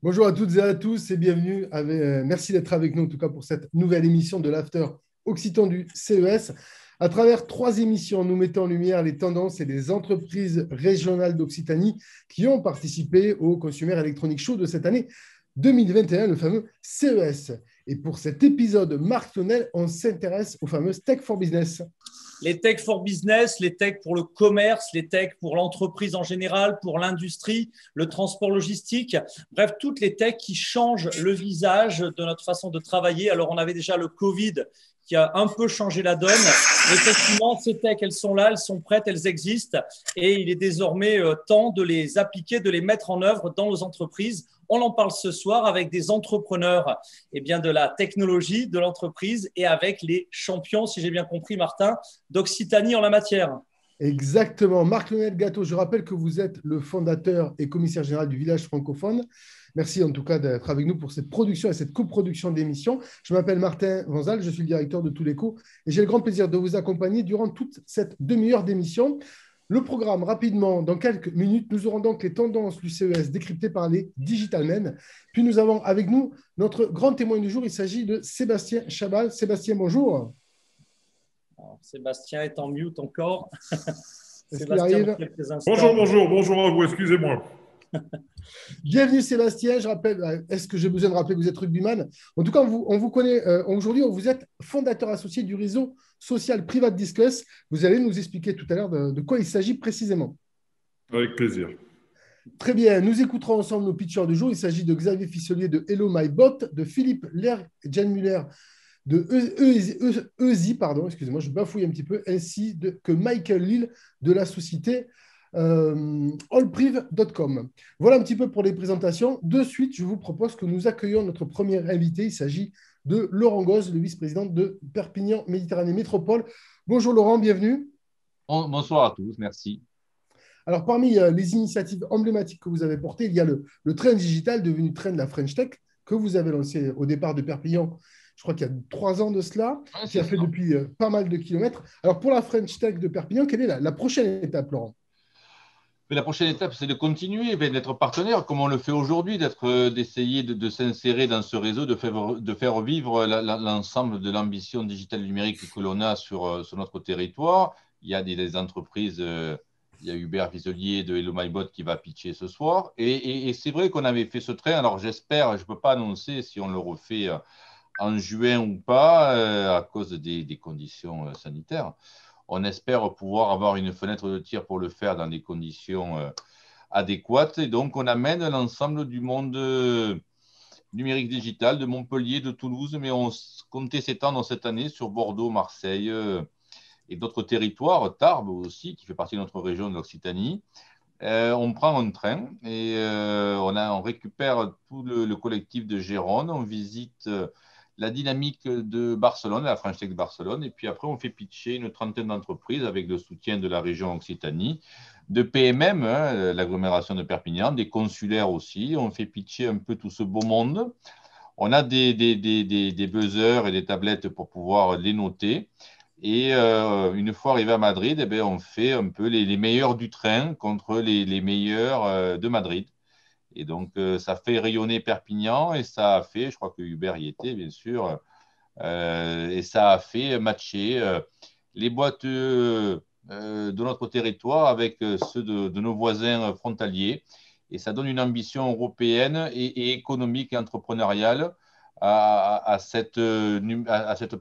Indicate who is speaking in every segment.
Speaker 1: Bonjour à toutes et à tous et bienvenue. Merci d'être avec nous en tout cas pour cette nouvelle émission de l'After Occitan du CES. À travers 3 émissions, nous mettons en lumière les tendances et les entreprises régionales d'Occitanie qui ont participé au Consumer Electronic Show de cette année 2021, le fameux CES. Et pour cet épisode Marc Tonnel, on s'intéresse aux fameuses Tech for Business.
Speaker 2: Les tech for business, les tech pour le commerce, les tech pour l'entreprise en général, pour l'industrie, le transport logistique. Bref, toutes les tech qui changent le visage de notre façon de travailler. Alors, on avait déjà le Covid qui a un peu changé la donne. Effectivement, ces tech, elles sont là, elles sont prêtes, elles existent. Et il est désormais temps de les appliquer, de les mettre en œuvre dans nos entreprises. On en parle ce soir avec des entrepreneurs de la technologie, de l'entreprise et avec les champions, si j'ai bien compris, Martin, d'Occitanie en la matière.
Speaker 1: Exactement. Marc-Lionel Gâteau, je rappelle que vous êtes le fondateur et commissaire général du Village francophone. Merci en tout cas d'être avec nous pour cette production et cette coproduction d'émissions. Je m'appelle Martin Vanzal, je suis le directeur de Tous l'Écho et j'ai le grand plaisir de vous accompagner durant toute cette demi-heure d'émission. Le programme, rapidement, dans quelques minutes, nous aurons donc les tendances du CES décryptées par les Digital Men. Puis nous avons avec nous notre grand témoin du jour, il s'agit de Sébastien Chabal. Sébastien, bonjour.
Speaker 2: Alors, Sébastien est en mute encore.
Speaker 1: Est-ce qu'il arrive?
Speaker 3: Bonjour à vous, excusez-moi.
Speaker 1: Bienvenue Sébastien, je rappelle, est-ce que j'ai besoin de rappeler que vous êtes rugbyman? En tout cas, on vous connaît aujourd'hui, vous êtes fondateur associé du réseau social Private Discuss. Vous allez nous expliquer tout à l'heure de quoi il s'agit précisément.
Speaker 3: Avec plaisir.
Speaker 1: Très bien, nous écouterons ensemble nos pitchers du jour. Il s'agit de Xavier Fisselier de Hello My Bot, de Philippe Lerre et Jan Muller de Easy, excusez-moi, je bafouille un petit peu, ainsi que Michael Lille de la société allpriv.com. Voilà un petit peu pour les présentations. De suite, je vous propose que nous accueillions notre premier invité. Il s'agit de Laurent Gosse, le vice-président de Perpignan Méditerranée Métropole. Bonjour Laurent, bienvenue.
Speaker 4: Bonsoir à tous, merci.
Speaker 1: Alors, parmi les initiatives emblématiques que vous avez portées, il y a le train digital devenu train de la French Tech que vous avez lancé au départ de Perpignan. Je crois qu'il y a 3 ans de cela, qui a fait depuis pas mal de kilomètres. Alors, pour la French Tech de Perpignan, quelle est la prochaine étape, Laurent?
Speaker 4: Mais la prochaine étape, c'est de continuer, d'être partenaire, comme on le fait aujourd'hui, d'essayer de s'insérer dans ce réseau, de faire vivre l'ensemble de l'ambition digitale numérique que l'on a sur notre territoire. Il y a des entreprises, il y a Hubert Fisselier de Hello My Bot qui va pitcher ce soir. Et c'est vrai qu'on avait fait ce train. Alors, j'espère, je ne peux pas annoncer si on le refait en juin ou pas, à cause des conditions sanitaires. On espère pouvoir avoir une fenêtre de tir pour le faire dans des conditions adéquates. Et donc, on amène l'ensemble du monde numérique digital de Montpellier, de Toulouse, mais on comptait s'étendre cette année sur Bordeaux, Marseille et d'autres territoires, Tarbes aussi, qui fait partie de notre région de l'Occitanie. On prend un train et on récupère tout le collectif de Gérone, on visite la dynamique de Barcelone, la French Tech de Barcelone, et puis après on fait pitcher une trentaine d'entreprises avec le soutien de la région Occitanie, de PMM, l'agglomération de Perpignan, des consulaires aussi. On fait pitcher un peu tout ce beau monde. On a des buzzers et des tablettes pour pouvoir les noter. Et une fois arrivé à Madrid, on fait un peu les meilleurs du train contre les meilleurs de Madrid. Et donc, ça fait rayonner Perpignan et ça a fait, je crois que Hubert y était, bien sûr, et ça a fait matcher les boîtes de notre territoire avec ceux de nos voisins frontaliers. Et ça donne une ambition européenne et économique et entrepreneuriale à cette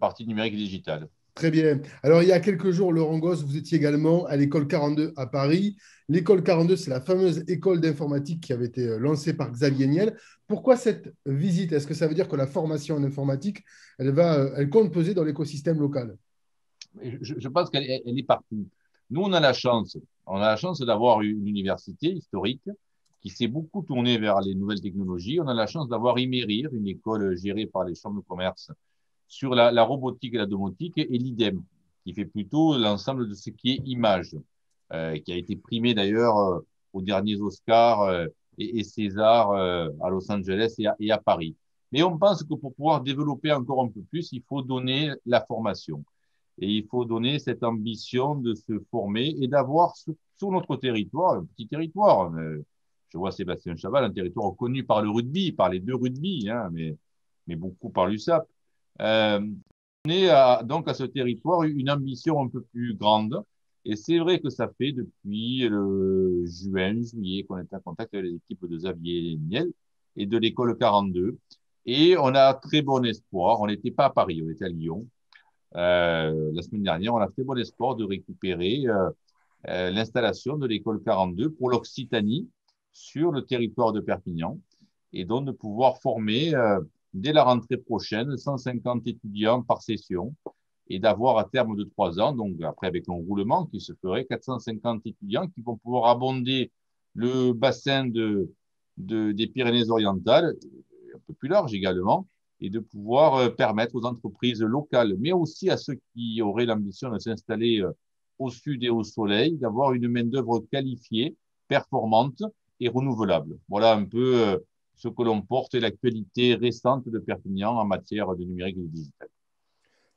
Speaker 4: partie numérique digitale.
Speaker 1: Très bien. Alors, il y a quelques jours, Laurent Gosse, vous étiez également à l'école 42 à Paris. L'école 42, c'est la fameuse école d'informatique qui avait été lancée par Xavier Niel. Pourquoi cette visite? Est-ce que ça veut dire que la formation en informatique, elle compte peser dans l'écosystème local?
Speaker 4: Je pense qu'elle est partout. Nous, on a la chance d'avoir une université historique qui s'est beaucoup tournée vers les nouvelles technologies. On a la chance d'avoir Imerir, une école gérée par les chambres de commerce, sur la robotique et la domotique, et l'IDEM, qui fait plutôt l'ensemble de ce qui est image, qui a été primé d'ailleurs aux derniers Oscars et César à Los Angeles et à Paris. Mais on pense que pour pouvoir développer encore un peu plus, il faut donner la formation. Et il faut donner cette ambition de se former et d'avoir sur notre territoire, un petit territoire, Je vois Sébastien Chaval, un territoire connu par le rugby, par les deux rugby, hein, mais beaucoup par l'USAP. On est donc à ce territoire une ambition un peu plus grande. Et c'est vrai que ça fait depuis le juillet qu'on est en contact avec les équipes de Xavier Niel et de l'école 42. Et on a très bon espoir. On n'était pas à Paris, on était à Lyon. La semaine dernière, on a très bon espoir de récupérer l'installation de l'école 42 pour l'Occitanie sur le territoire de Perpignan et donc de pouvoir former dès la rentrée prochaine 150 étudiants par session et d'avoir à terme de 3 ans, donc après avec l'enroulement qui se ferait, 450 étudiants qui vont pouvoir abonder le bassin des Pyrénées-Orientales, un peu plus large également, et de pouvoir permettre aux entreprises locales, mais aussi à ceux qui auraient l'ambition de s'installer au sud et au soleil, d'avoir une main-d'œuvre qualifiée, performante et renouvelable. Voilà un peu ce que l'on porte et l'actualité récente de Perpignan en matière de numérique et de digital.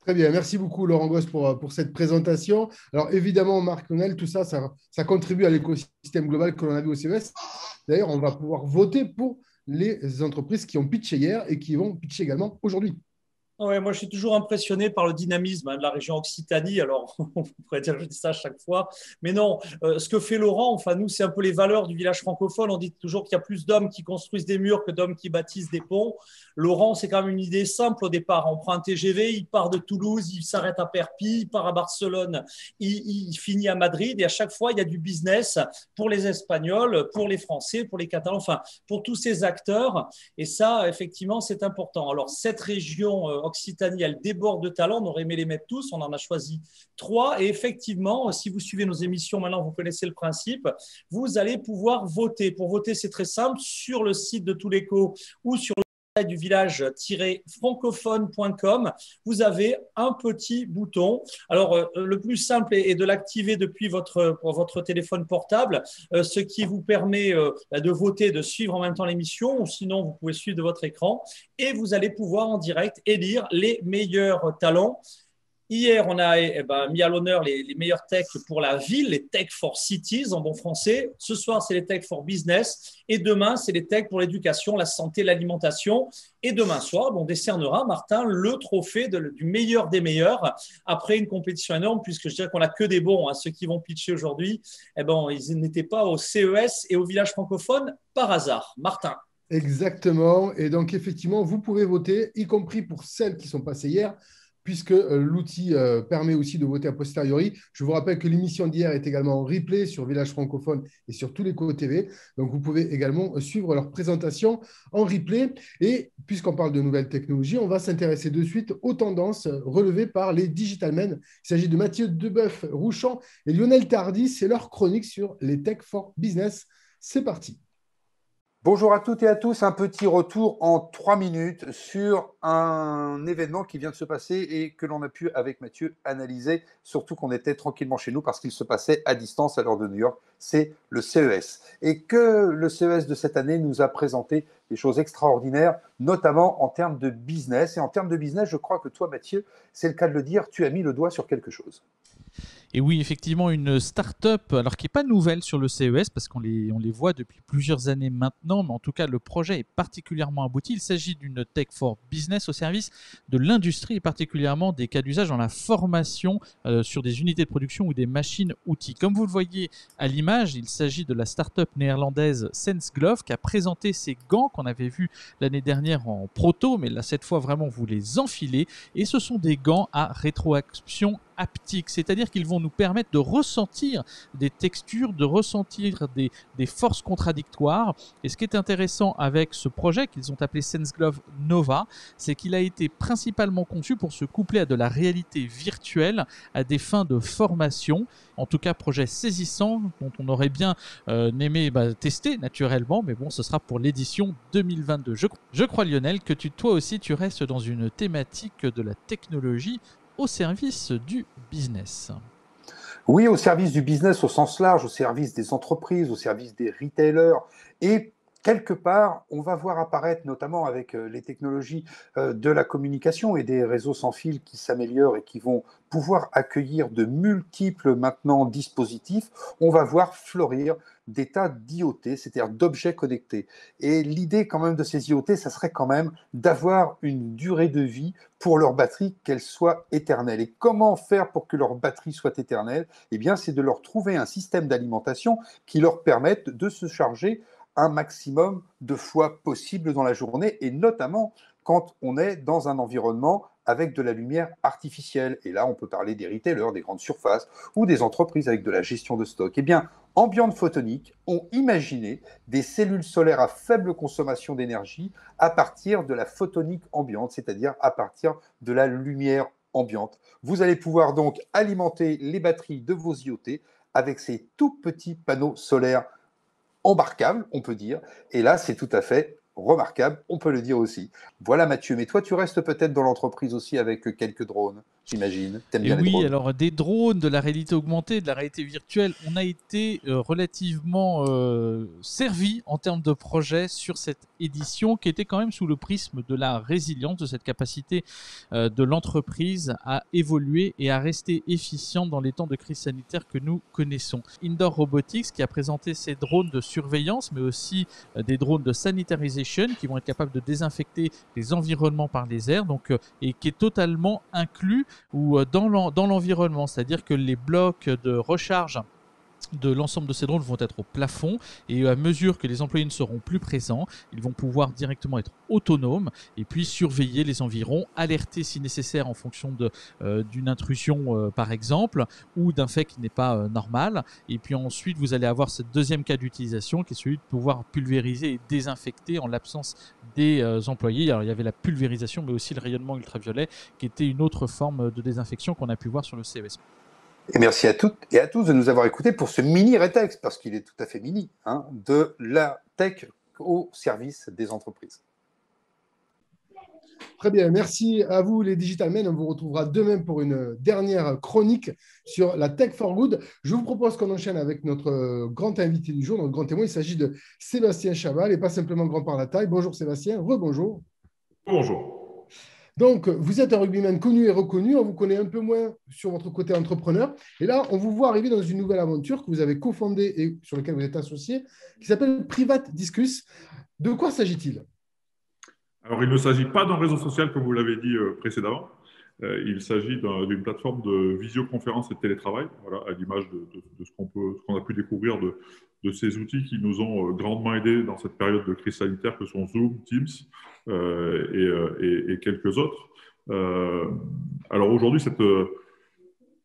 Speaker 1: Très bien, merci beaucoup Laurent Gosse pour cette présentation. Alors évidemment, Marc Lionel, tout ça, ça contribue à l'écosystème global que l'on a vu au CES. D'ailleurs, on va pouvoir voter pour les entreprises qui ont pitché hier et qui vont pitcher également aujourd'hui.
Speaker 2: Ouais, moi, je suis toujours impressionné par le dynamisme de la région Occitanie. Alors, on pourrait dire que je dis ça à chaque fois. Mais non, ce que fait Laurent, enfin, nous, c'est un peu les valeurs du village francophone. On dit toujours qu'il y a plus d'hommes qui construisent des murs que d'hommes qui bâtissent des ponts. Laurent, c'est quand même une idée simple au départ. On prend un TGV, il part de Toulouse, il s'arrête à Perpignan, il part à Barcelone, il finit à Madrid. Et à chaque fois, il y a du business pour les Espagnols, pour les Français, pour les Catalans, enfin, pour tous ces acteurs. Et ça, effectivement, c'est important. Alors, cette région Occitanie, elle déborde de talents. On aurait aimé les mettre tous. On en a choisi 3. Et effectivement, si vous suivez nos émissions maintenant, vous connaissez le principe. Vous allez pouvoir voter. Pour voter, c'est très simple. Sur le site de Touléco ou sur le site du village-francophone.com, vous avez un petit bouton. Alors, le plus simple est de l'activer depuis votre téléphone portable, ce qui vous permet de voter, de suivre en même temps l'émission, ou sinon, vous pouvez suivre de votre écran et vous allez pouvoir en direct élire les meilleurs talents. Hier, on a mis à l'honneur les meilleurs techs pour la ville, les tech for cities en bon français. Ce soir, c'est les tech for business. Et demain, c'est les tech pour l'éducation, la santé, l'alimentation. Et demain soir, on décernera, Martin, le trophée du meilleur des meilleurs après une compétition énorme, puisque je dirais qu'on n'a que des bons. Ceux qui vont pitcher aujourd'hui, ils n'étaient pas au CES et au village francophone par hasard. Martin.
Speaker 1: Exactement. Et donc, effectivement, vous pouvez voter, y compris pour celles qui sont passées hier, puisque l'outil permet aussi de voter a posteriori. Je vous rappelle que l'émission d'hier est également en replay sur Village Francophone et sur Touléco TV. Donc, vous pouvez également suivre leur présentation en replay. Et puisqu'on parle de nouvelles technologies, on va s'intéresser de suite aux tendances relevées par les Digital Men. Il s'agit de Mathieu Deboeuf-Rouchant et Lionel Tardy. C'est leur chronique sur les Tech for Business. C'est parti.
Speaker 5: Bonjour à toutes et à tous, un petit retour en 3 minutes sur un événement qui vient de se passer et que l'on a pu avec Mathieu analyser, surtout qu'on était tranquillement chez nous parce qu'il se passait à distance à l'heure de New York, c'est le CES. Et que le CES de cette année nous a présenté des choses extraordinaires, notamment en termes de business. Et en termes de business, je crois que toi Mathieu, c'est le cas de le dire, tu as mis le doigt sur quelque chose.
Speaker 6: Et oui, effectivement, une start-up, alors qui n'est pas nouvelle sur le CES, parce qu'on les voit depuis plusieurs années maintenant, mais en tout cas, le projet est particulièrement abouti. Il s'agit d'une tech for business au service de l'industrie et particulièrement des cas d'usage dans la formation sur des unités de production ou des machines-outils. Comme vous le voyez à l'image, il s'agit de la start-up néerlandaise SenseGlove qui a présenté ces gants qu'on avait vus l'année dernière en proto, mais là, cette fois, vraiment, vous les enfilez. Et ce sont des gants à rétroaction haptique, c'est-à-dire qu'ils vont nous permettre de ressentir des textures, de ressentir des forces contradictoires. Et ce qui est intéressant avec ce projet qu'ils ont appelé SenseGlove Nova, c'est qu'il a été principalement conçu pour se coupler à de la réalité virtuelle à des fins de formation. En tout cas, projet saisissant dont on aurait bien aimé tester naturellement, mais bon, ce sera pour l'édition 2022. Je crois, Lionel, que toi aussi, tu restes dans une thématique de la technologie au service du business.
Speaker 5: Oui, au service du business au sens large, au service des entreprises, au service des retailers. Et quelque part, on va voir apparaître, notamment avec les technologies de la communication et des réseaux sans fil qui s'améliorent et qui vont pouvoir accueillir de multiples maintenant dispositifs, on va voir fleurir des tas d'IoT, c'est-à-dire d'objets connectés. Et l'idée quand même de ces IoT, ça serait quand même d'avoir une durée de vie pour leur batterie, qu'elle soit éternelle. Et comment faire pour que leur batterie soit éternelle? Eh bien, c'est de leur trouver un système d'alimentation qui leur permette de se charger un maximum de fois possible dans la journée, et notamment quand on est dans un environnement avec de la lumière artificielle. Et là, on peut parler des retailers, des grandes surfaces ou des entreprises avec de la gestion de stock. Eh bien, Ambient Photonics ont imaginé des cellules solaires à faible consommation d'énergie à partir de la photonique ambiante, c'est-à-dire à partir de la lumière ambiante. Vous allez pouvoir donc alimenter les batteries de vos IoT avec ces tout petits panneaux solaires embarquable, on peut dire. Et là, c'est tout à fait remarquable, on peut le dire aussi. Voilà Mathieu, mais toi, tu restes peut-être dans l'entreprise aussi avec quelques drones, j'imagine. T'aimes bien les drones?
Speaker 6: Alors des drones, de la réalité augmentée, de la réalité virtuelle, on a été relativement servi en termes de projet sur cette édition qui était quand même sous le prisme de la résilience, de cette capacité de l'entreprise à évoluer et à rester efficiente dans les temps de crise sanitaire que nous connaissons. Indoor Robotics qui a présenté ses drones de surveillance, mais aussi des drones de sanitarisation qui vont être capables de désinfecter les environnements par les airs, donc, et qui est totalement inclus ou dans l'environnement, c'est-à-dire que les blocs de recharge de l'ensemble de ces drones vont être au plafond, et à mesure que les employés ne seront plus présents, ils vont pouvoir directement être autonomes et puis surveiller les environs, alerter si nécessaire en fonction d'une intrusion par exemple, ou d'un fait qui n'est pas normal. Et puis ensuite vous allez avoir ce deuxième cas d'utilisation qui est celui de pouvoir pulvériser et désinfecter en l'absence des employés. Alors il y avait la pulvérisation mais aussi le rayonnement ultraviolet qui était une autre forme de désinfection qu'on a pu voir sur le CES.
Speaker 5: Et merci à toutes et à tous de nous avoir écoutés pour ce mini rétexte, parce qu'il est tout à fait mini, de la tech au service des entreprises.
Speaker 1: Très bien, merci à vous les Digital Men. On vous retrouvera demain pour une dernière chronique sur la Tech for Good. Je vous propose qu'on enchaîne avec notre grand invité du jour, notre grand témoin. Il s'agit de Sébastien Chabal et pas simplement grand par la taille. Bonjour Sébastien, rebonjour.
Speaker 3: Bonjour.
Speaker 1: Donc, vous êtes un rugbyman connu et reconnu. On vous connaît un peu moins sur votre côté entrepreneur. Et là, on vous voit arriver dans une nouvelle aventure que vous avez cofondée et sur laquelle vous êtes associé, qui s'appelle Private Discus. De quoi s'agit-il?
Speaker 3: Alors, il ne s'agit pas d'un réseau social, comme vous l'avez dit précédemment. Il s'agit d'une plateforme de visioconférence et de télétravail, voilà, à l'image de ce qu'on a pu découvrir de ces outils qui nous ont grandement aidés dans cette période de crise sanitaire que sont Zoom, Teams et quelques autres. Alors aujourd'hui,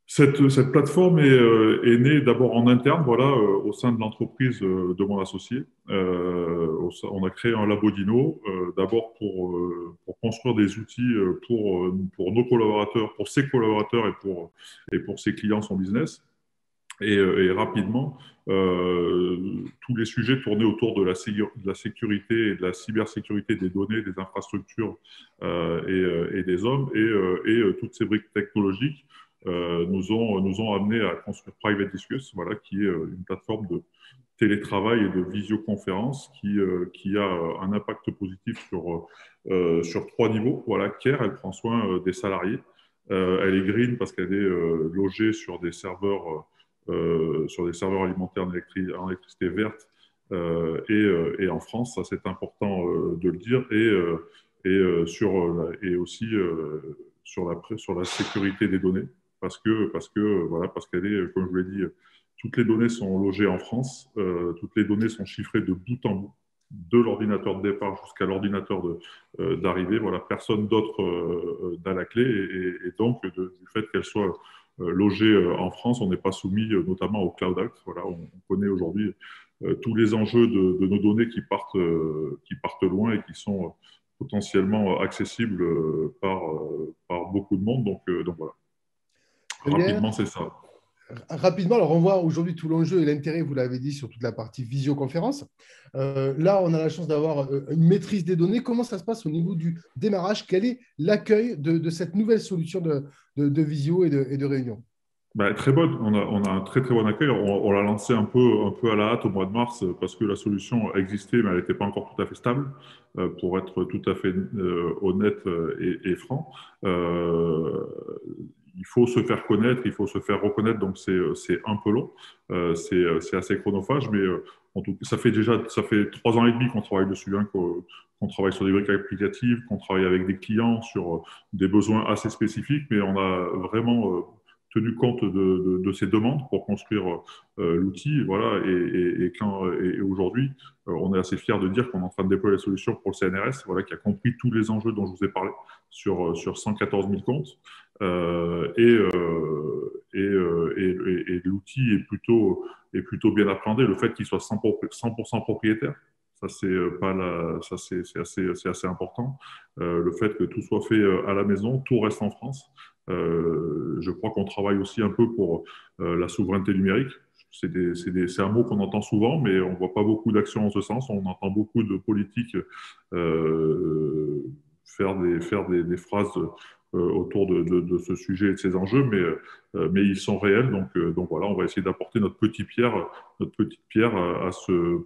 Speaker 3: cette plateforme est née d'abord en interne, voilà, au sein de l'entreprise de mon associé. On a créé un labo Dino, d'abord pour construire des outils pour nos collaborateurs, pour ses collaborateurs et pour ses clients, son business. Et rapidement, tous les sujets tournaient autour de la sécurité et de la cybersécurité des données, des infrastructures et des hommes. Et toutes ces briques technologiques nous ont amené à construire Private Discus, voilà, qui est une plateforme de télétravail et de visioconférence qui a un impact positif sur 3 niveaux. Voilà, Care, elle prend soin des salariés. Elle est green parce qu'elle est logée sur des serveurs alimentaires en électricité verte et en France, ça c'est important de le dire, et aussi sur la sécurité des données, parce qu'elle est, comme je vous l'ai dit, toutes les données sont logées en France, toutes les données sont chiffrées de bout en bout, de l'ordinateur de départ jusqu'à l'ordinateur d'arrivée. Voilà, personne d'autre n'a la clé, et donc du fait qu'elle soit logée en France, on n'est pas soumis notamment au Cloud Act. Voilà, on connaît aujourd'hui tous les enjeux de nos données qui partent loin et qui sont potentiellement accessibles par beaucoup de monde. Donc voilà. Rapidement, c'est ça.
Speaker 1: Rapidement, alors on voit aujourd'hui tout l'enjeu et l'intérêt, vous l'avez dit, sur toute la partie visioconférence. Là, on a la chance d'avoir une maîtrise des données. Comment ça se passe au niveau du démarrage? Quel est l'accueil de cette nouvelle solution de visio et de réunion?
Speaker 3: Très bonne. On a un très très bon accueil. On l'a lancé un peu à la hâte au mois de mars parce que la solution existait, mais elle n'était pas encore tout à fait stable, pour être tout à fait honnête et franc. Euh, il faut se faire connaître, il faut se faire reconnaître, donc c'est un peu long. C'est assez chronophage, mais en tout cas, ça fait 3 ans et demi qu'on travaille dessus, hein, qu'on travaille sur des briques applicatives, qu'on travaille avec des clients sur des besoins assez spécifiques, mais on a vraiment tenu compte de ces demandes pour construire l'outil. Voilà, et aujourd'hui, on est assez fiers de dire qu'on est en train de déployer la solution pour le CNRS, voilà, qui a compris tous les enjeux dont je vous ai parlé sur 114 000 comptes. Et l'outil est plutôt bien appréhendé. Le fait qu'il soit 100% propriétaire, ça c'est assez important. Le fait que tout soit fait à la maison, tout reste en France. Je crois qu'on travaille aussi un peu pour la souveraineté numérique. C'est un mot qu'on entend souvent, mais on ne voit pas beaucoup d'actions en ce sens. On entend beaucoup de politiques faire des phrases autour de ce sujet et de ces enjeux, mais ils sont réels. Donc voilà, on va essayer d'apporter notre petite pierre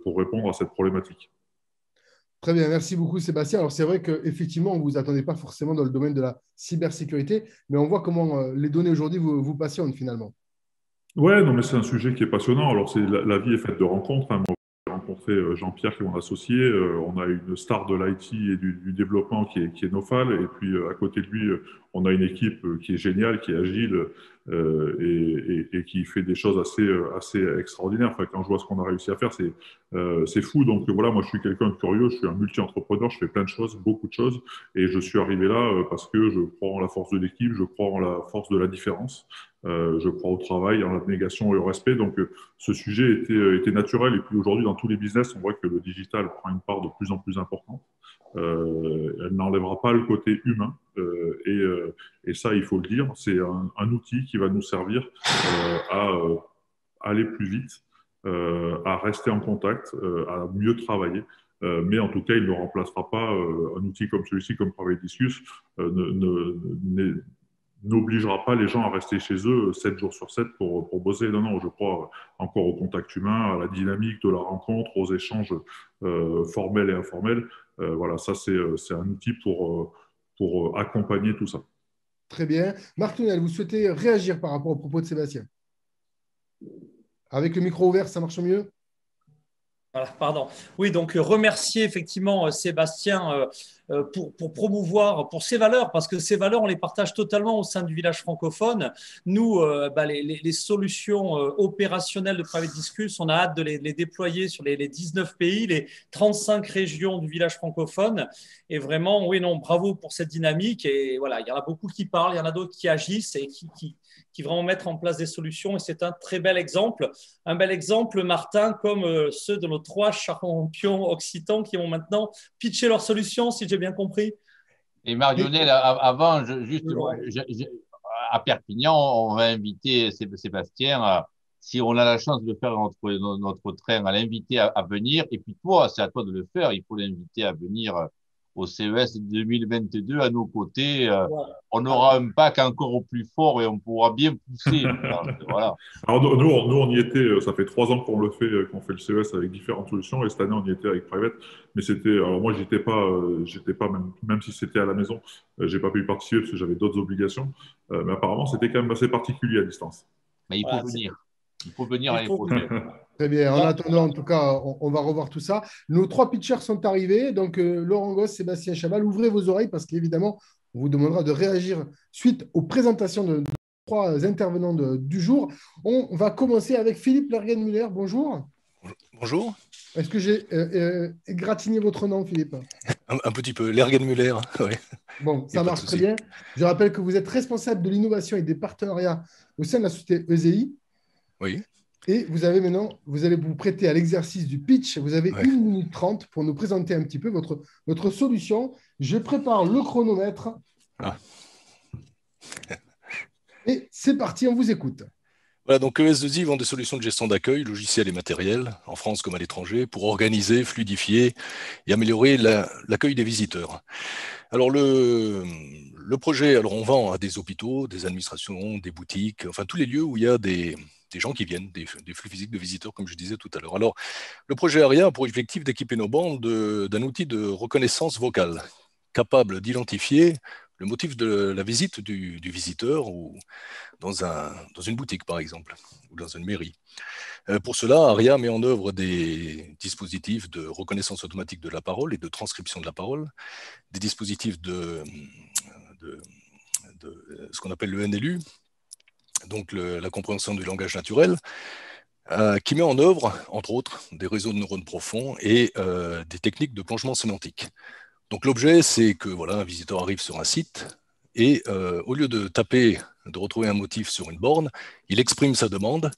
Speaker 3: pour répondre à cette problématique.
Speaker 1: Très bien, merci beaucoup Sébastien. Alors c'est vrai qu'effectivement, on ne vous attendait pas forcément dans le domaine de la cybersécurité, mais on voit comment les données aujourd'hui vous passionnent finalement.
Speaker 3: Ouais, non, mais c'est un sujet qui est passionnant. Alors, la vie est faite de rencontres, hein. Moi, j'ai rencontré Jean-Pierre, qui est mon associé. On a une star de l'IT et du développement qui est Nofal. Et puis, à côté de lui, on a une équipe qui est géniale, qui est agile et qui fait des choses assez extraordinaires. Enfin, quand je vois ce qu'on a réussi à faire, c'est fou. Donc, voilà, moi, je suis quelqu'un de curieux. Je suis un multi-entrepreneur. Je fais plein de choses, beaucoup de choses. Et je suis arrivé là parce que je crois en la force de l'équipe. Je crois en la force de la différence. Je crois au travail, en l'abnégation et au respect. Donc, ce sujet était naturel. Et puis aujourd'hui, dans tous les business, on voit que le digital prend une part de plus en plus importante. Elle n'enlèvera pas le côté humain. Et ça, il faut le dire, c'est un outil qui va nous servir à aller plus vite, à rester en contact, à mieux travailler. Mais en tout cas, il ne remplacera pas un outil comme celui-ci, comme Private Discus, n'obligera pas les gens à rester chez eux 7 jours sur 7 pour bosser. Non, non, je crois encore au contact humain, à la dynamique de la rencontre, aux échanges formels et informels. Voilà, ça, c'est un outil pour accompagner tout ça.
Speaker 1: Très bien. Marc Lunel, vous souhaitez réagir par rapport aux propos de Sébastien? Avec le micro ouvert, ça marche mieux?
Speaker 2: Voilà, pardon. Oui, donc remercier effectivement Sébastien pour promouvoir pour ces valeurs, parce que ces valeurs, on les partage totalement au sein du village francophone. Nous, les solutions opérationnelles de Private Discus, on a hâte de les déployer sur les 19 pays, les 35 régions du village francophone. Et vraiment, oui, non, bravo pour cette dynamique. Et voilà, il y en a beaucoup qui parlent, il y en a d'autres qui agissent et qui vraiment mettent en place des solutions. Et c'est un très bel exemple. Un bel exemple, Martin, comme ceux de nos 3 champions occitans qui vont maintenant pitcher leurs solutions, si j'ai bien compris.
Speaker 4: Et Marionnel, avant, à Perpignan, on va inviter Sébastien, si on a la chance de faire notre train, à l'inviter à venir. Et puis toi, c'est à toi de le faire. Il faut l'inviter à venir au CES 2022 à nos côtés. On aura un pack encore au plus fort et on pourra bien pousser. Voilà.
Speaker 3: Alors nous, on y était, ça fait 3 ans qu'on fait le CES avec différentes solutions, et cette année on y était avec Private, mais alors moi j'étais pas même si c'était à la maison, j'ai pas pu y participer parce que j'avais d'autres obligations, mais apparemment c'était quand même assez particulier à distance.
Speaker 4: Mais il faut venir. Il faut venir l'année prochaine.
Speaker 1: Très bien. En attendant, en tout cas, on va revoir tout ça. Nos 3 pitchers sont arrivés. Donc, Laurent Gosse, Sébastien Chabal, ouvrez vos oreilles parce qu'évidemment, on vous demandera de réagir suite aux présentations de 3 intervenants du jour. On va commencer avec Philippe Lergen-Müller. Bonjour.
Speaker 7: Bonjour.
Speaker 1: Est-ce que j'ai égratigné votre nom, Philippe?
Speaker 7: Un petit peu. Lergen-Müller, oui.
Speaker 1: Bon, ça marche très bien. Je rappelle que vous êtes responsable de l'innovation et des partenariats au sein de la société EZI.
Speaker 7: Oui.
Speaker 1: Et vous allez vous prêter à l'exercice du pitch. Vous avez 1 minute 30 pour nous présenter un petit peu votre solution. Je prépare le chronomètre. Ah. Et c'est parti, on vous écoute.
Speaker 7: Voilà, donc ES2I vend des solutions de gestion d'accueil, logiciels et matériels, en France comme à l'étranger, pour organiser, fluidifier et améliorer l'accueil des visiteurs. Alors, le le projet, alors on vend à des hôpitaux, des administrations, des boutiques, enfin tous les lieux où il y a des gens qui viennent, des flux physiques de visiteurs, comme je disais tout à l'heure. Alors, le projet ARIA a pour objectif d'équiper nos bornes d'un outil de reconnaissance vocale, capable d'identifier le motif de la visite du visiteur ou dans une boutique, par exemple, ou dans une mairie. Pour cela, ARIA met en œuvre des dispositifs de reconnaissance automatique de la parole et de transcription de la parole, des dispositifs de ce qu'on appelle le NLU, donc la compréhension du langage naturel, qui met en œuvre, entre autres, des réseaux de neurones profonds et des techniques de plongement sémantique. Donc l'objet, c'est que voilà, un visiteur arrive sur un site et au lieu de retrouver un motif sur une borne, il exprime sa demande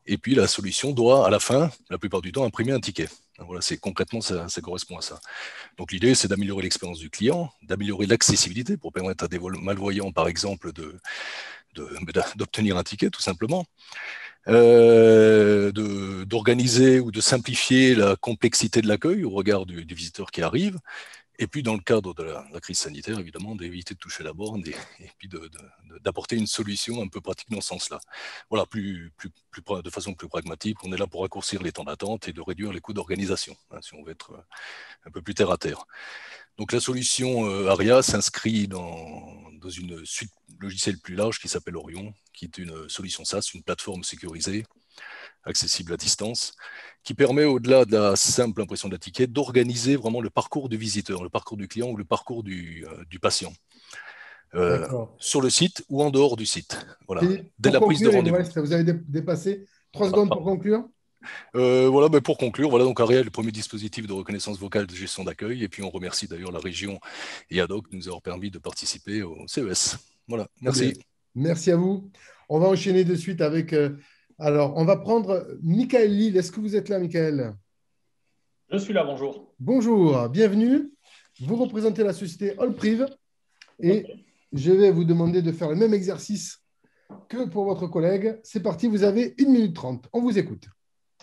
Speaker 7: et puis la solution doit, à la fin, la plupart du temps, imprimer un ticket. Voilà, concrètement, ça correspond à ça. Donc l'idée, c'est d'améliorer l'expérience du client, d'améliorer l'accessibilité pour permettre à des malvoyants, par exemple, d'obtenir un ticket, tout simplement, d'organiser ou de simplifier la complexité de l'accueil au regard du visiteur qui arrive, et puis dans le cadre de la crise sanitaire, évidemment, d'éviter de toucher la borne et puis d'apporter une solution un peu pratique dans ce sens-là. Voilà, de façon plus pragmatique, on est là pour raccourcir les temps d'attente et de réduire les coûts d'organisation, hein, si on veut être un peu plus terre à terre. Donc la solution ARIA s'inscrit dans une suite logicielle plus large qui s'appelle Orion, qui est une solution SaaS, une plateforme sécurisée, accessible à distance, qui permet, au-delà de la simple impression de la ticket, d'organiser vraiment le parcours du visiteur, le parcours du client ou le parcours du patient, sur le site ou en dehors du site. Voilà. Dès la prise de rendez-vous.
Speaker 1: Vous avez dépassé 3 secondes pour conclure.
Speaker 7: Voilà, pour conclure, voilà donc ARIA est le premier dispositif de reconnaissance vocale de gestion d'accueil, et puis on remercie d'ailleurs la région et ADOC de nous avoir permis de participer au CES. Voilà, merci.
Speaker 1: Merci à vous. On va enchaîner de suite avec... alors, on va prendre Michael Lille. Est-ce que vous êtes là, Michael?
Speaker 2: Je suis là, bonjour.
Speaker 1: Bonjour, bienvenue. Vous représentez la société Allpriv et je vais vous demander de faire le même exercice que pour votre collègue. C'est parti, vous avez 1 minute 30. On vous écoute.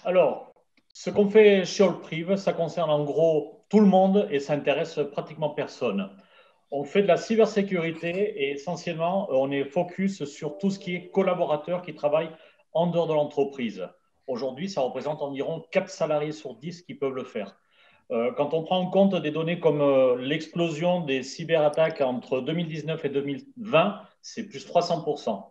Speaker 2: Alors, ce qu'on fait chez Allpriv, ça concerne en gros tout le monde et ça intéresse pratiquement personne. On fait de la cybersécurité et essentiellement, on est focus sur tout ce qui est collaborateurs qui travaillent en dehors de l'entreprise. Aujourd'hui, ça représente environ 4 salariés sur 10 qui peuvent le faire. Quand on prend en compte des données comme l'explosion des cyberattaques entre 2019 et 2020, c'est plus 300%.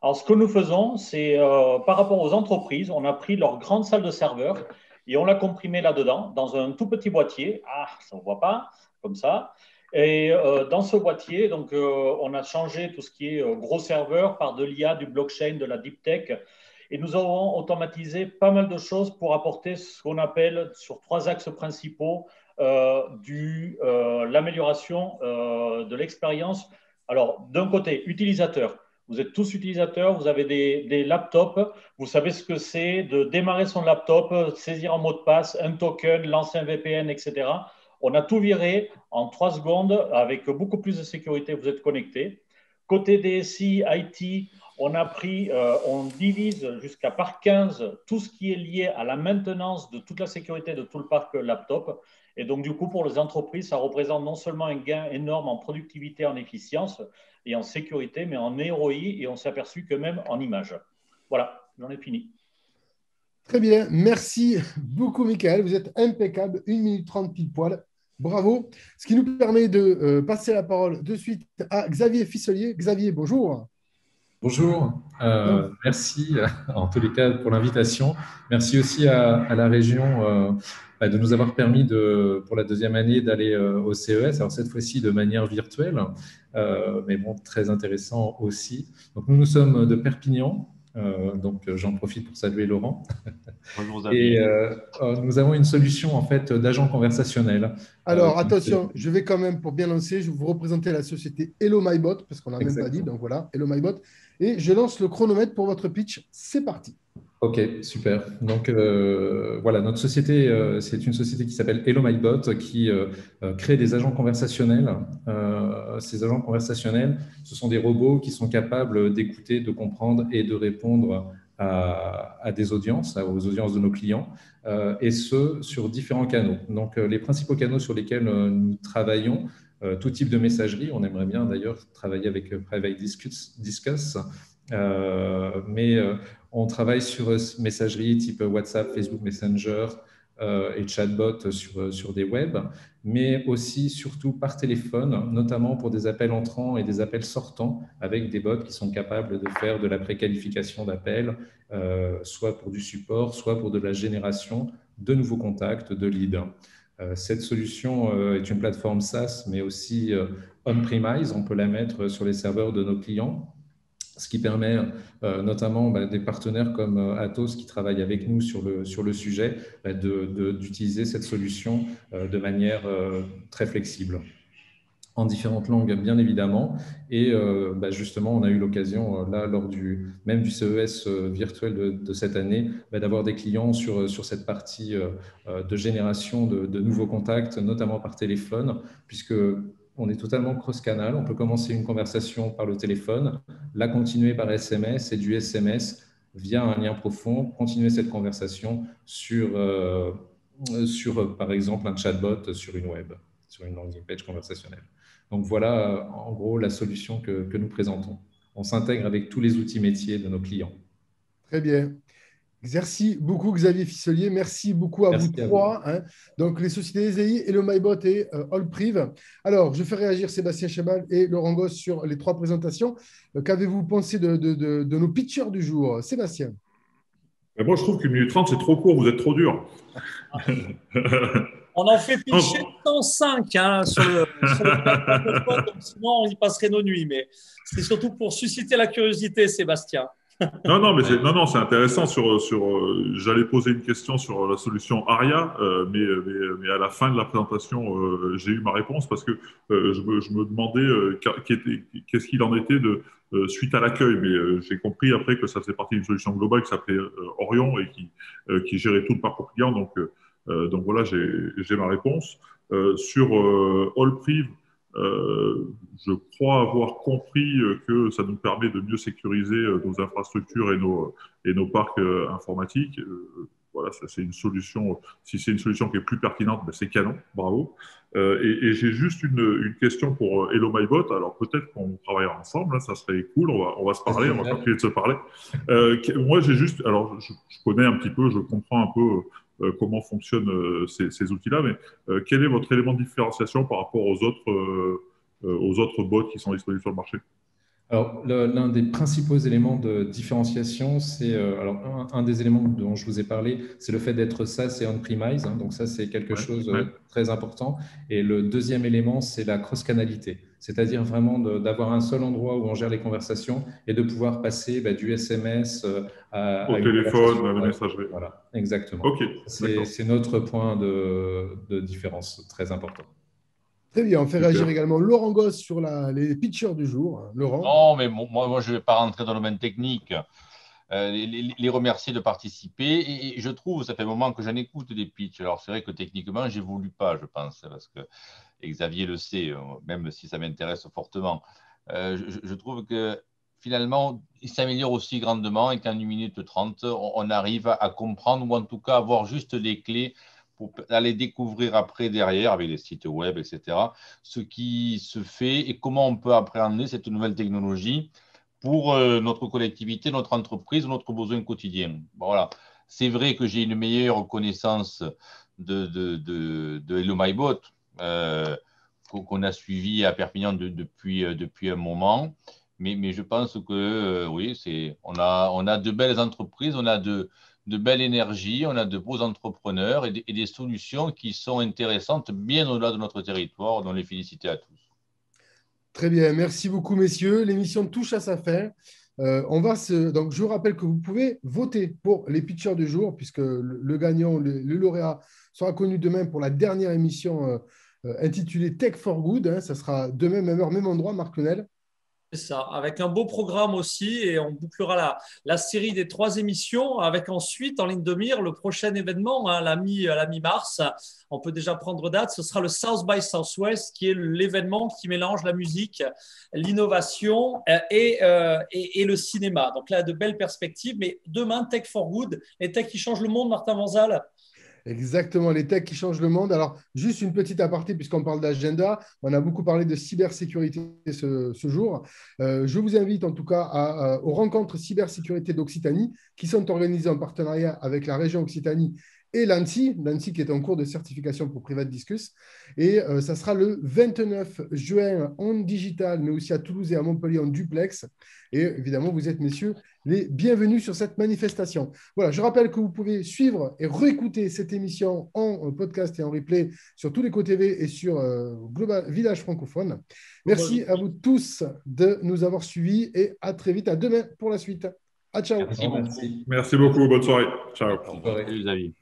Speaker 2: Alors, ce que nous faisons, c'est par rapport aux entreprises, on a pris leur grande salle de serveur et on l'a comprimée là-dedans, dans un tout petit boîtier. Ah, ça ne se voit pas, comme ça. Et dans ce boîtier, donc, on a changé tout ce qui est gros serveur par de l'IA, du blockchain, de la deep tech. Et nous avons automatisé pas mal de choses pour apporter ce qu'on appelle, sur 3 axes principaux, l'amélioration de l'expérience. Alors, d'un côté, utilisateur. Vous êtes tous utilisateurs, vous avez des laptops, vous savez ce que c'est de démarrer son laptop, saisir un mot de passe, un token, lancer un VPN, etc. On a tout viré en 3 secondes avec beaucoup plus de sécurité, vous êtes connectés. Côté DSI, IT, on divise jusqu'à par 15 tout ce qui est lié à la maintenance de toute la sécurité de tout le parc laptop. Et donc, du coup, pour les entreprises, ça représente non seulement un gain énorme en productivité, en efficience et en sécurité, mais en ROI, et on s'est aperçu que même en image. Voilà, j'en ai fini.
Speaker 1: Très bien, merci beaucoup, Michael. Vous êtes impeccable, 1 minute 30 pile poil. Bravo. Ce qui nous permet de passer la parole de suite à Xavier Fisselier. Xavier, bonjour.
Speaker 8: Bonjour, merci en tous les cas pour l'invitation. Merci aussi à la région de nous avoir permis pour la 2e année d'aller au CES, alors cette fois-ci de manière virtuelle, mais bon, très intéressant aussi. Donc nous sommes de Perpignan, donc j'en profite pour saluer Laurent.
Speaker 4: Bonjour,
Speaker 8: et nous avons une solution en fait d'agent conversationnel.
Speaker 1: Alors attention, je vais quand même, pour bien lancer, je vais vous représenter la société Hello MyBot, parce qu'on n'a même pas dit, donc voilà, Hello MyBot. Et je lance le chronomètre pour votre pitch. C'est parti.
Speaker 8: Ok, super. Donc voilà, notre société, c'est une société qui s'appelle Hello MyBot, qui crée des agents conversationnels. Ces agents conversationnels, ce sont des robots qui sont capables d'écouter, de comprendre et de répondre à des audiences, aux audiences de nos clients, et ce, sur différents canaux. Donc les principaux canaux sur lesquels nous travaillons, tout type de messagerie. On aimerait bien d'ailleurs travailler avec Private Discuss, mais on travaille sur messagerie type WhatsApp, Facebook Messenger et chatbot sur des webs, mais aussi surtout par téléphone, notamment pour des appels entrants et des appels sortants, avec des bots qui sont capables de faire de la préqualification d'appels, soit pour du support, soit pour de la génération de nouveaux contacts, de leads. Cette solution est une plateforme SaaS, mais aussi on-premise. On peut la mettre sur les serveurs de nos clients, ce qui permet notamment des partenaires comme Atos qui travaillent avec nous sur le sujet d'utiliser cette solution de manière très flexible, en différentes langues bien évidemment. Et justement, on a eu l'occasion là lors du CES virtuel de cette année d'avoir des clients sur cette partie de génération de nouveaux contacts, notamment par téléphone, puisque on est totalement cross-canal. On peut commencer une conversation par le téléphone, la continuer par SMS et du SMS via un lien profond, continuer cette conversation sur par exemple, un chatbot sur une web, sur une landing page conversationnelle. Donc voilà, en gros, la solution que nous présentons. On s'intègre avec tous les outils métiers de nos clients.
Speaker 1: Très bien. Merci beaucoup, Xavier Fisselier. Merci beaucoup à vous trois. Donc, les sociétés ESEI, HelloMyBot et Allpriv. Alors, je fais réagir Sébastien Chabal et Laurent Gosse sur les trois présentations. Qu'avez-vous pensé de nos pitchers du jour? Sébastien?
Speaker 3: Moi, je trouve qu'une minute 30, c'est trop court. Vous êtes trop dur.
Speaker 2: On en fait pitcher 105 sur le plateau, donc sinon on y passerait nos nuits. Mais c'est surtout pour susciter la curiosité, Sébastien.
Speaker 3: Non, c'est intéressant. J'allais poser une question sur la solution ARIA, mais à la fin de la présentation, j'ai eu ma réponse parce que je me demandais qu'est-ce qu'il en était suite à l'accueil. Mais j'ai compris après que ça faisait partie d'une solution globale qui s'appelait Orion et qui gérait tout le parcours client. Donc voilà, j'ai ma réponse. Sur Allpriv, je crois avoir compris que ça nous permet de mieux sécuriser nos infrastructures et nos parcs informatiques. Voilà, ça, c'est une solution. Si c'est une solution qui est plus pertinente, c'est canon, bravo. Et j'ai juste une question pour HelloMyBot. Alors peut-être qu'on travaillera ensemble, ça serait cool. On va se parler, on va continuer de se parler. Moi, alors je connais un petit peu, je comprends un peu comment fonctionnent ces outils-là, mais quel est votre élément de différenciation par rapport aux autres bots qui sont disponibles sur le marché?
Speaker 8: Alors, l'un des principaux éléments de différenciation, c'est un des éléments dont je vous ai parlé, c'est le fait d'être SaaS et on-premise. Donc ça, c'est quelque chose de très important. Et le deuxième élément, c'est la cross-canalité, c'est-à-dire vraiment d'avoir un seul endroit où on gère les conversations et de pouvoir passer du SMS
Speaker 3: au téléphone, à la messagerie.
Speaker 8: Voilà, exactement.
Speaker 3: Okay,
Speaker 8: c'est notre point de différence très important.
Speaker 1: Très bien, on fait réagir également Laurent Gosse sur les pitchers du jour. Laurent?
Speaker 4: Non, mais moi je ne vais pas rentrer dans le domaine technique. Les remercier de participer. Et je trouve, ça fait un moment que j'en écoute des pitchs. Alors, c'est vrai que techniquement, je n'évolue pas, je pense, parce que Xavier le sait, même si ça m'intéresse fortement. Je trouve que finalement, il s'améliore aussi grandement et qu'en 1 minute 30, on arrive à comprendre ou en tout cas avoir juste les clés pour aller découvrir après derrière avec les sites web, etc., ce qui se fait et comment on peut appréhender cette nouvelle technologie pour notre collectivité, notre entreprise, notre besoin quotidien. Bon, voilà. C'est vrai que j'ai une meilleure connaissance de HelloMyBot qu'on a suivi à Perpignan depuis un moment, mais je pense que oui, on a de belles entreprises, on a de belles énergies, on a de beaux entrepreneurs et des solutions qui sont intéressantes bien au-delà de notre territoire. Donc, les féliciter à tous.
Speaker 1: Très bien, merci beaucoup, messieurs. L'émission touche à sa fin. Donc, je vous rappelle que vous pouvez voter pour les pitchers du jour, puisque le gagnant, le lauréat, sera connu demain pour la dernière émission intitulée Tech for Good. Ça sera demain, même heure, même endroit, Marc Lunel.
Speaker 2: C'est ça, avec un beau programme aussi, et on bouclera la série des 3 émissions, avec ensuite en ligne de mire le prochain événement, à la mi-mars. On peut déjà prendre date, ce sera le South by Southwest, qui est l'événement qui mélange la musique, l'innovation et le cinéma. Donc là, de belles perspectives, mais demain, Tech for Good, les techs qui changent le monde, Martin Vanzal.
Speaker 1: Exactement, les techs qui changent le monde. Alors, juste une petite aparté, puisqu'on parle d'agenda, on a beaucoup parlé de cybersécurité ce jour. Je vous invite en tout cas aux rencontres cybersécurité d'Occitanie qui sont organisées en partenariat avec la région Occitanie et l'ANSSI qui est en cours de certification pour Private Discus. Et ça sera le 29 juin en digital, mais aussi à Toulouse et à Montpellier en duplex. Et évidemment, vous êtes, messieurs, les bienvenus sur cette manifestation. Voilà, je rappelle que vous pouvez suivre et réécouter cette émission en podcast et en replay sur tous les TV et sur Global Village francophone. Merci à vous tous de nous avoir suivis et à très vite. À demain pour la suite. À ciao.
Speaker 8: Merci.
Speaker 3: Merci beaucoup. Bonne soirée. Ciao.
Speaker 8: Bonne soirée.
Speaker 4: Salut, Xavier.